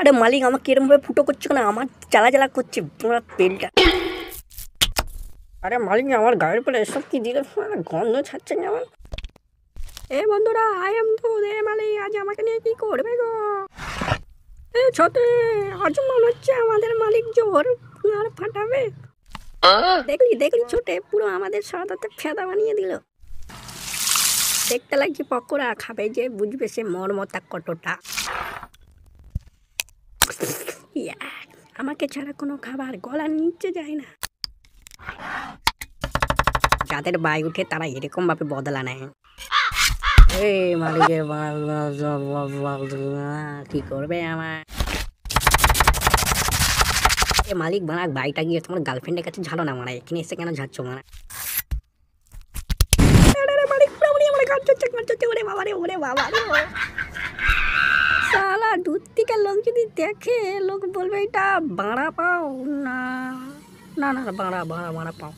আরে মালিক আমাকে এরকম ভাবে ফুটো করছো কেন? আমার জ্বালা জ্বালা করছে পুরো পেটটা। আরে মালিক আমার গায়ের পরে এসব কি দিলে, গন্ধ ছাড়ছে না আমার। এ বন্ধুরা, আই এম তো রে মালিক, আজ আমাকে নিয়ে কি করবে গো? এ ছোটে, আজ মনে হচ্ছে আমাদের মালিক জোর আর ফাটাবে। দেখলি দেখলি ছোটে, পুরো আমাদের সাদাতে ফেদা বানিয়ে দিল। দেখতে লাগছে পকোড়া, খাবে যে বুঝবে সে মর্মটা কতটা। ইয়া, আমাকে ছাড়া কোনো খাবার গলার নিচে যায় না। যাদের বাই উঠে তারা এরকম ভাবে বদলা নেয়। এই মালিকের কি করবে আমার? এ মালিক বানা বাইটা গিয়ে তোমার গার্লফ্রেন্ডের কাছে ঝালো না মারা, এখানে এসে কেন ঝাড়ছো মারা? শালা দূর থেকে লোক যদি দেখে, লোক বলবে এটা বাড়া পাও। না না না, বাড়া বাড়া বাড়া পাও।